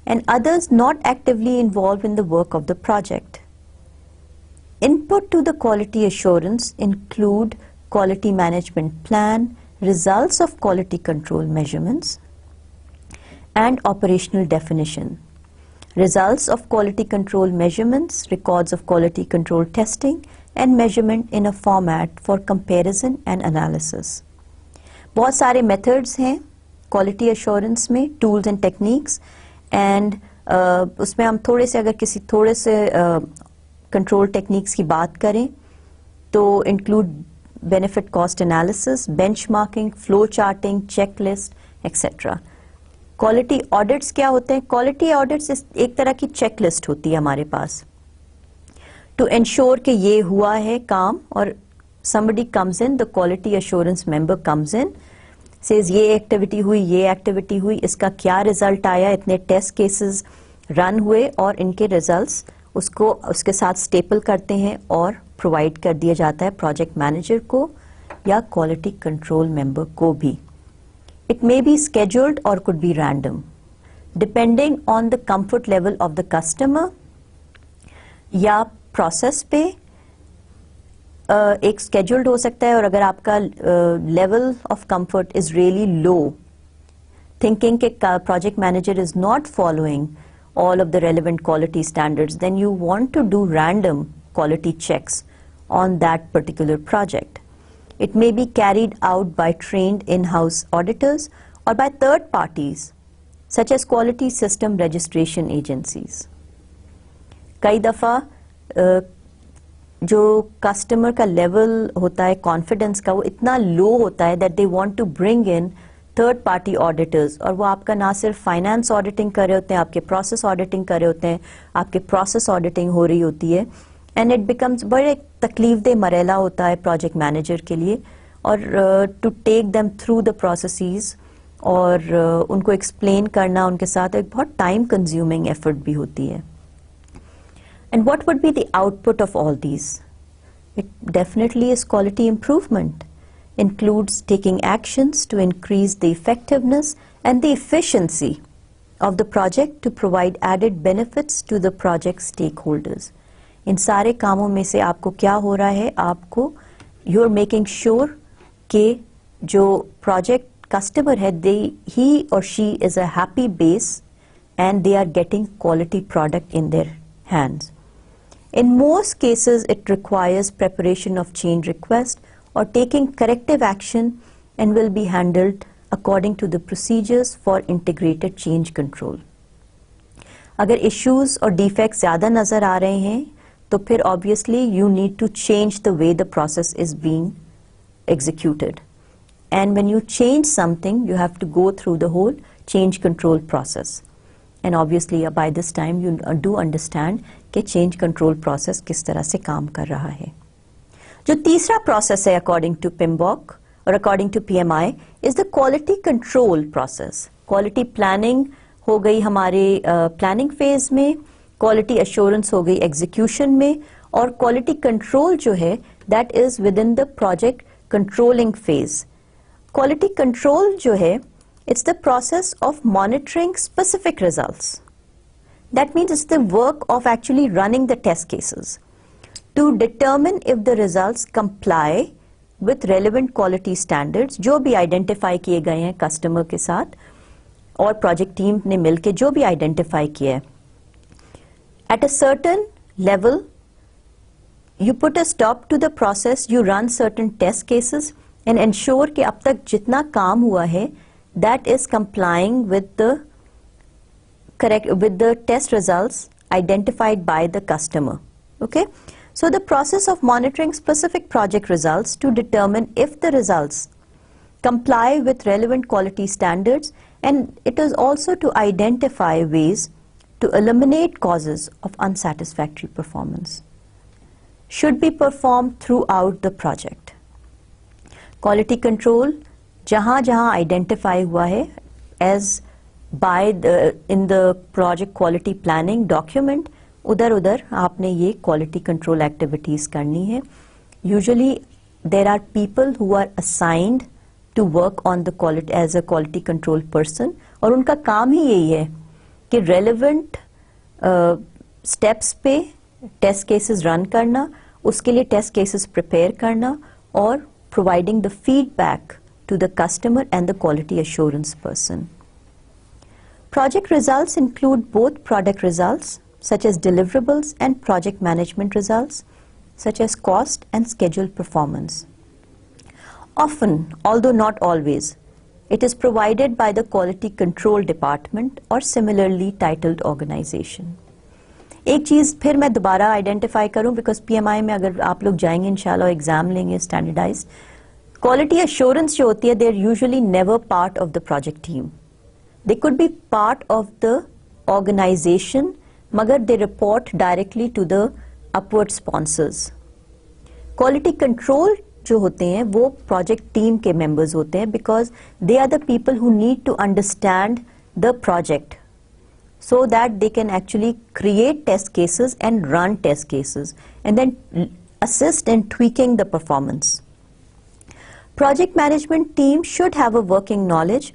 and others not actively involved in the work of the project. Input to the quality assurance include quality management plan, results of quality control measurements, and operational definition. Results of quality control measurements, records of quality control testing, and measurement in a format for comparison and analysis. बहुत सारे methods हैं quality assurance में, tools and techniques, and उसमें हम थोड़े से अगर किसी थोड़े से control techniques की बात करें तो include benefit cost analysis, benchmarking, flow charting, checklist, etc. Quality audits क्या होते हैं? क्वालिटी ऑडिट्स एक तरह की चेकलिस्ट होती है हमारे पास टू एंश्योर कि ये हुआ है काम, और somebody comes in, the quality assurance member comes in, says ये एक्टिविटी हुई, ये एक्टिविटी हुई, इसका क्या रिजल्ट आया, इतने टेस्ट केसेस रन हुए और इनके रिजल्ट्स उसको उसके साथ स्टेपल करते हैं और प्रोवाइड कर दिया जाता है प्रोजेक्ट मैनेजर को या क्वालिटी कंट्रोल मेंबर को भी. It may be scheduled or could be random, depending on the comfort level of the customer. या process पे एक scheduled हो सकता है, और अगर आपका level of comfort is really low, thinking कि project manager is not following all of the relevant quality standards, then you want to do random quality checks on that particular project. It may be carried out by trained in-house auditors or by third parties, such as quality system registration agencies. कई दफ़ा जो customer का level होता है confidence का, वो इतना low होता है that they want to bring in third party auditors, और वो आपका ना सिर्फ finance auditing कर रहे होते हैं, आपके process auditing कर रहे होते हैं, आपके process auditing हो रही होती है, and it becomes बड़े तकलीफदेह मरेला होता है project manager के लिए, और to take them through the processes और उनको explain करना उनके साथ एक बहुत time consuming effort भी होती है. And what would be the output of all these? It definitely is quality improvement. Includes taking actions to increase the effectiveness and the efficiency of the project to provide added benefits to the project stakeholders. इन सारे कामों में से आपको क्या हो रहा है? आपको you're making sure कि जो project customer है, he or she is a happy base and they are getting quality product in their hands. In most cases, it requires preparation of change request or taking corrective action and will be handled according to the procedures for integrated change control. अगर issues और defects ज़्यादा नज़र आ रहे हैं, तो फिर obviously you need to change the way the process is being executed. And when you change something, you have to go through the whole change control process. And obviously by this time you do understand कि change control process किस तरह से काम कर रहा है. जो तीसरा process है according to PMBOK और according to PMI is the quality control process. Quality planning हो गई हमारे planning phase में, quality assurance हो गई execution में, और quality control जो है that is within the project controlling phase. Quality control जो है, it's the process of monitoring specific results. That means it's the work of actually running the test cases to determine if the results comply with relevant quality standards जो भी identify किए गए हैं customer के साथ और project team ने मिलके जो भी identify किया है. At a certain level, you put a stop to the process, you run certain test cases and ensure कि अब तक जितना काम हुआ है that is complying with the test results identified by the customer. Okay, so the process of monitoring specific project results to determine if the results comply with relevant quality standards, and it is also to identify ways to eliminate causes of unsatisfactory performance, should be performed throughout the project. Quality control जहाँ जहाँ identify हुआ है as by in the project quality planning document, उधर उधर आपने ये quality control activities करनी है. Usually there are people who are assigned to work on the quality as a quality control person, और उनका काम ही यही है कि relevant steps पे test cases run करना, उसके लिए test cases prepare करना और providing the feedback to the customer and the quality assurance person. Project results include both product results such as deliverables and project management results such as cost and schedule performance. Often, although not always, it is provided by the quality control department or similarly titled organization. एक चीज़ फिर मैं दोबारा identify करूं because PMI में अगर आप लोग जाएंगे इंशाल्लाह एग्जाम लेंगे स्टैंडर्डाइज क्वालिटी एश्योरेंस जो होती है they are usually never part of the project team they could be part of the organisation मगर they report directly to the upward sponsors quality control जो होते हैं वो प्रोजेक्ट टीम के मेंबर्स होते हैं because they are the people who need to understand the project so that they can actually create test cases and run test cases and then assist in tweaking the performance. Project management team should have a working knowledge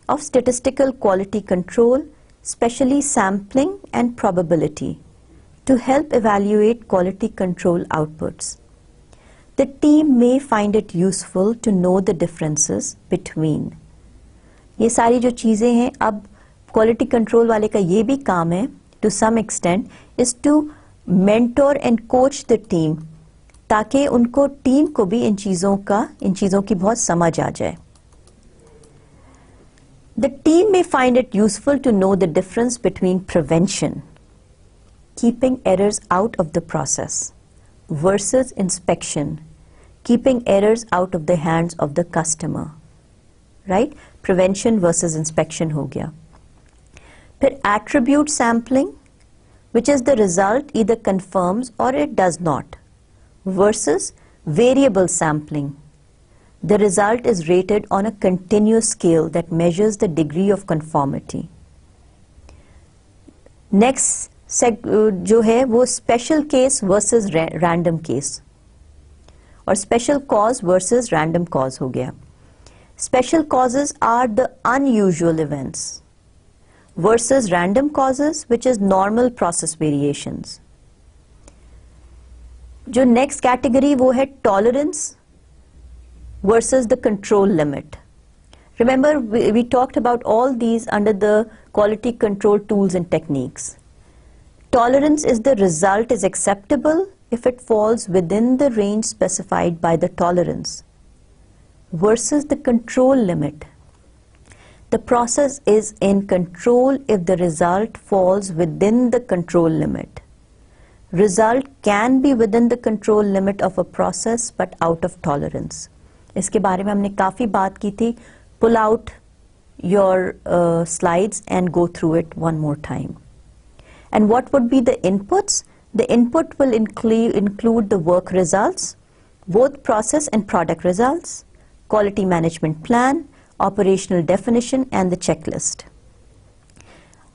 of statistical quality control, especially sampling and probability, to help evaluate quality control outputs. The team may find it useful to know the differences between. ये सारी जो चीज़ें हैं अब quality control वाले का ये भी काम है to some extent is to mentor and coach the team ताकि उनको टीम को भी इन चीज़ों की बहुत समझ आ जाए. द टीम में find it useful to know the difference between prevention keeping errors out of the process versus inspection keeping errors out of the hands of the customer. Right, prevention versus inspection हो गया. फिर attribute sampling, which is the result either confirms or it does not, versus variable sampling. The result is rated on a continuous scale that measures the degree of conformity. Next जो है वो special case versus random case और special cause versus random cause हो गया. Special causes are the unusual events versus random causes which is normal process variations. जो next category वो है tolerance versus the control limit. Remember we talked about all these under the quality control tools and techniques. Tolerance is the result is acceptable if it falls within the range specified by the tolerance versus the control limit. The process is in control if the result falls within the control limit. Result can be within the control limit of a process but out of tolerance. इसके बारे में हमने काफ़ी बात की थी. Pull out your slides and go through it one more time. And what would be the inputs? The input will include the work results, both process and product results, quality management plan, operational definition and the checklist.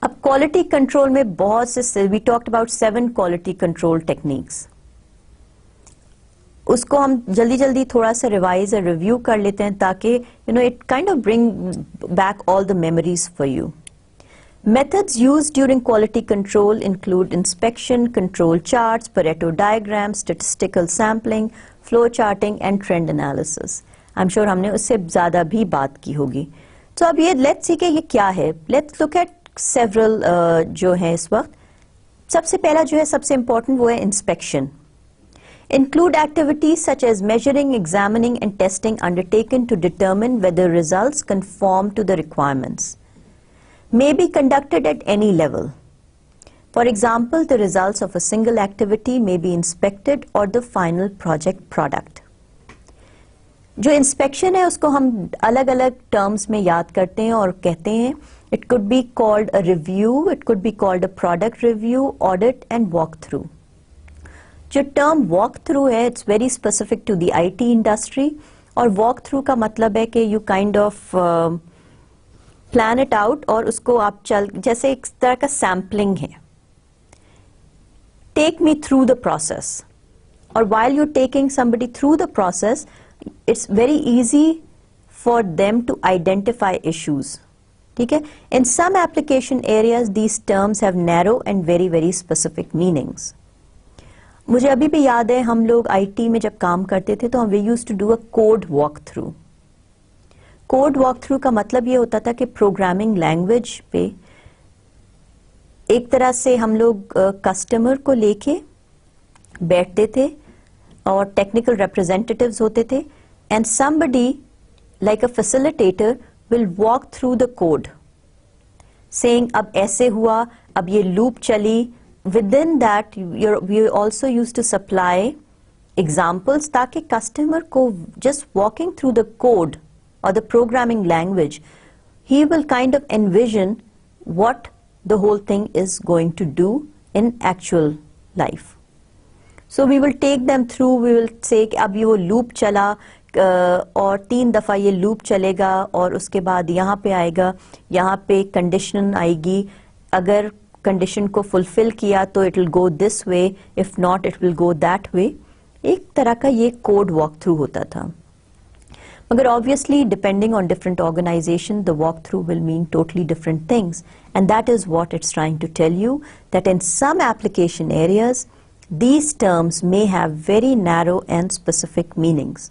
अब quality control में बहुत से we talked about 7 quality control techniques. उसको हम जल्दी थोड़ा सा revise और review कर लेते हैं ताकि it kind of bring back all the memories for you. Methods used during quality control include inspection, control charts, Pareto diagrams, statistical sampling, flow charting and trend analysis. I'm sure हमने उससे ज़्यादा भी बात की होगी. तो अब ये let's see कि ये क्या है. Let's look at several जो है इस वक्त. सबसे पहला जो है सबसे important वो है inspection. Include activities such as measuring, examining and testing undertaken to determine whether results conform to the requirements. May be conducted at any level. For example, the results of a single activity may be inspected or the final project product. जो inspection है उसको हम अलग अलग terms में याद करते हैं और कहते हैं it could be called a review, it could be called a product review, audit and walk through. जो टर्म वॉक थ्रू है it's very specific to the IT industry और वॉक थ्रू का मतलब है कि you kind of plan it out और उसको आप जैसे एक तरह का सैम्पलिंग है. Take me through the process और while you're taking somebody through the process, it's very easy for them to identify issues. ठीक है. In some application areas these terms have narrow and very very specific meanings. मुझे अभी भी याद है हम लोग IT में जब काम करते थे तो we used to do a code walkthrough. Code walkthrough का मतलब ये होता था कि प्रोग्रामिंग लैंग्वेज पे एक तरह से हम लोग कस्टमर को लेके बैठते थे और टेक्निकल रिप्रेजेंटेटिव्स होते थे and somebody like a facilitator will walk through the code saying अब ऐसे हुआ, अब ये loop चली. Within that we also used to supply examples ताकि customer को just walking through the code or the programming language he will kind of envision what the whole thing is going to do in actual life. So we will take them through, we will say कि अब ये वो loop चला और 3 दफ़ा ये loop चलेगा और उसके बाद यहाँ पे आएगा, यहाँ पे कंडीशन आएगी, अगर कंडीशन को फुलफिल किया तो it will go this way, if not it will go that way. एक तरह का ये कोड वॉक थ्रू होता था. मगर obviously depending on different organization the walk through will mean totally different things and that is what it's trying to tell you that in some application areas these terms may have very narrow and specific meanings.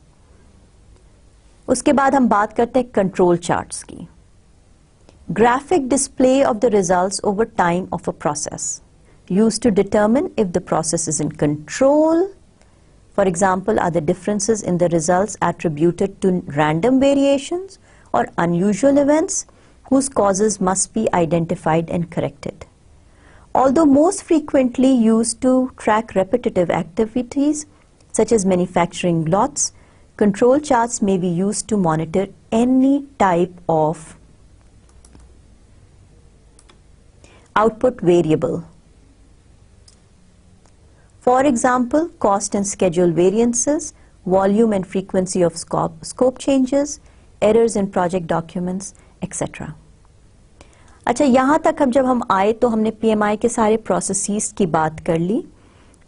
उसके बाद हम बात करते हैं control charts की. Graphic display of the results over time of a process used to determine if the process is in control. For example, are the differences in the results attributed to random variations or unusual events whose causes must be identified and corrected. Although most frequently used to track repetitive activities such as manufacturing lots, control charts may be used to monitor any type of output variable. For example, cost and schedule variances, volume and frequency of scope changes, errors in project documents, etc. अच्छा, यहाँ तक अब जब हम आए तो हमने PMI के सारे प्रोसेसेस की बात कर ली.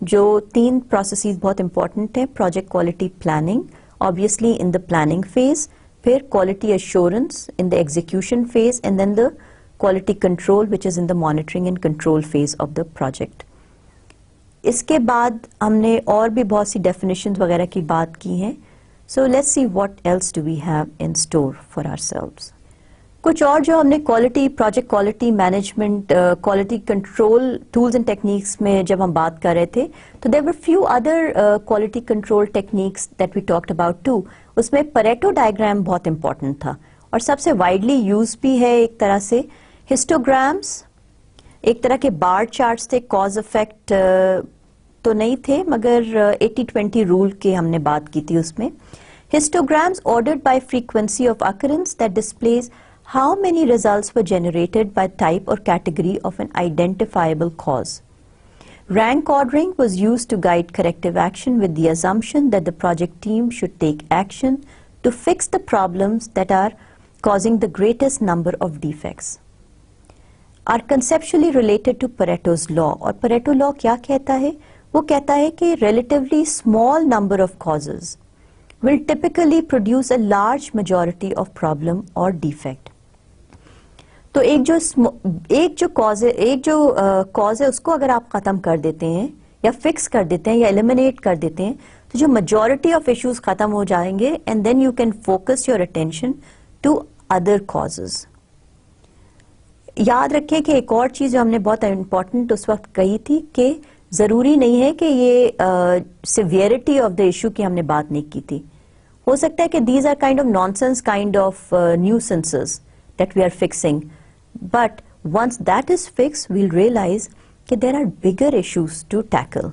जो 3 प्रोसेसेस बहुत इंपॉर्टेंट है: project quality planning, obviously in the planning phase, फिर quality assurance in the execution phase, and then the quality control which is in the monitoring and control phase of the project. इसके बाद हमने और भी बहुत सी definitions वगैरह की बात की हैं. So let's see what else do we have in store for ourselves. कुछ और जो हमने quality, project quality management, quality control tools and techniques में जब हम बात कर रहे थे तो there were few other quality control techniques that we talked about too. उसमें परेटो डायग्राम बहुत इंपॉर्टेंट था और सबसे वाइडली यूज भी है. एक तरह से हिस्टोग्राम्स, एक तरह के बार चार्ट्स थे. कॉज इफेक्ट तो नहीं थे मगर 80-20 रूल के हमने बात की थी उसमें. Histograms ordered bye frequency of occurrence that displays how many results were generated by type or category of an identifiable cause. Rank ordering was used to guide corrective action with the assumption that the project team should take action to fix the problems that are causing the greatest number of defects. Are conceptually related to Pareto's law. और Pareto law क्या कहता है? वो कहता है कि relatively small number of causes will typically produce a large majority of problem or defect. तो एक जो कॉज है उसको अगर आप खत्म कर देते हैं या फिक्स कर देते हैं या एलिमिनेट कर देते हैं तो जो मेजॉरिटी ऑफ इश्यूज खत्म हो जाएंगे and then you can focus your attention to other causes. याद रखें कि एक और चीज जो हमने बहुत इंपॉर्टेंट उस वक्त कही थी कि जरूरी नहीं है कि ये सिवियरिटी ऑफ द इशू की हमने बात नहीं की थी. हो सकता है कि these are kind of nonsense kind of nuisances that we are fixing. But once that is fixed, we'll realize that there are bigger issues to tackle.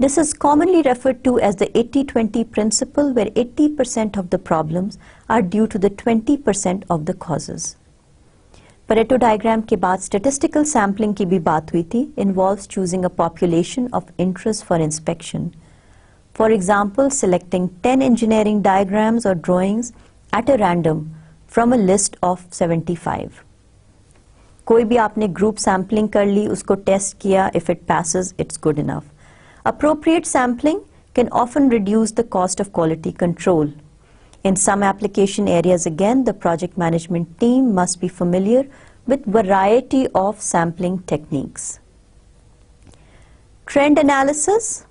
This is commonly referred to as the 80-20 principle, where 80% of the problems are due to the 20% of the causes. Pareto diagram के बाद statistical sampling की भी बात हुई थी, involves choosing a population of interest for inspection. For example, selecting 10 engineering diagrams or drawings at a random from a list of 75. कोई भी आपने group sampling कर ली, उसको test किया, if it passes, it's good enough. Appropriate sampling can often reduce the cost of quality control. In some application areas, again, the project management team must be familiar with variety of sampling techniques. Trend analysis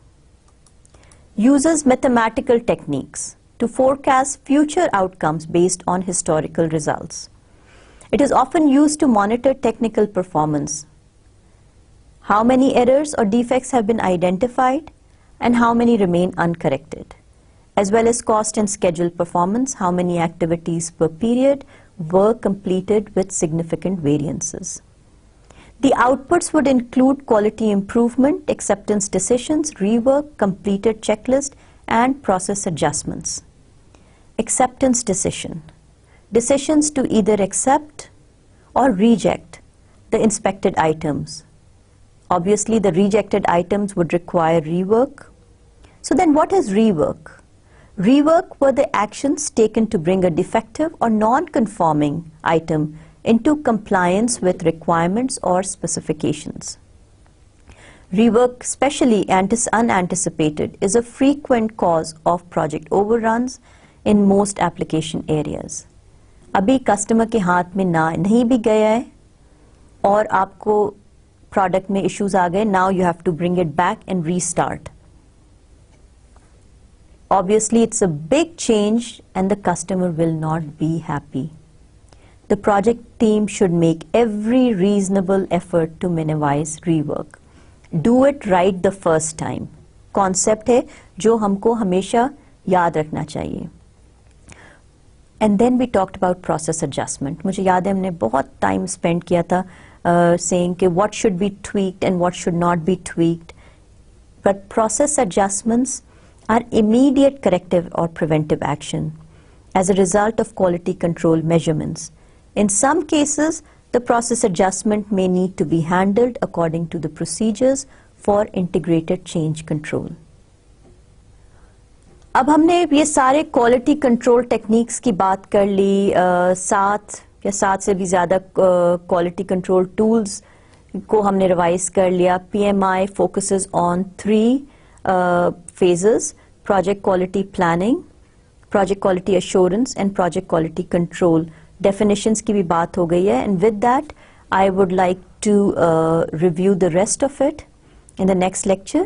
uses mathematical techniques to forecast future outcomes based on historical results. It is often used to monitor technical performance. How many errors or defects have been identified and how many remain uncorrected, as well as cost and schedule performance, how many activities per period were completed with significant variances. The outputs would include quality improvement, acceptance decisions, rework, completed checklist, and process adjustments. Acceptance decision. Decisions to either accept or reject the inspected items. Obviously, the rejected items would require rework. So then what is rework? Rework were the actions taken to bring a defective or non-conforming item into compliance with requirements or specifications. Rework, especially unanticipated, is a frequent cause of project overruns in most application areas. अभी customer के हाथ में ना नहीं भी गया है और आपको प्रोडक्ट में इश्यूज आ गए, now you have to bring it back and restart. Obviously, it's a big change and the customer will not be happy. The project team should make every reasonable effort to minimize rework. Do it right the first time. Concept है जो हमको हमेशा याद रखना चाहिए. And then we talked about process adjustment. मुझे याद है हमने बहुत time spend किया था saying कि what should be tweaked and what should not be tweaked. But process adjustments are immediate corrective or preventive action as a result of quality control measurements. In some cases, the process adjustment may need to be handled according to the procedures for integrated change control. अब हमने ये सारे quality control techniques की बात कर ली, 7 से भी ज़्यादा क्वालिटी कंट्रोल टूल्स को हमने रिवाइज कर लिया. PMI focuses on 3 phases: project quality planning, project quality assurance, and project quality control. Definitions की भी बात हो गई है, and with that I would like to review the rest of it in the next lecture.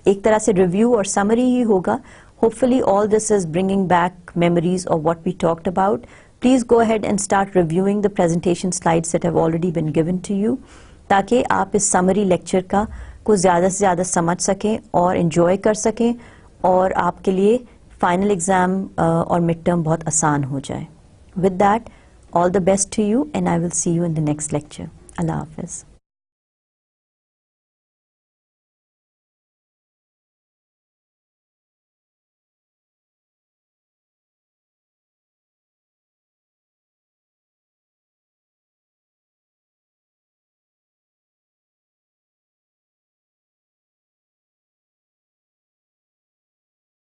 एक तरह से review और summary ही होगा. Hopefully all this is bringing back memories of what we talked about. Please go ahead and start reviewing the presentation slides that have already been given to you, ताकि आप इस summary lecture का को ज़्यादा से ज़्यादा समझ सकें और enjoy कर सकें और आपके लिए final exam और midterm बहुत आसान हो जाए. With that, all the best to you and I will see you in the next lecture. Allah Hafiz.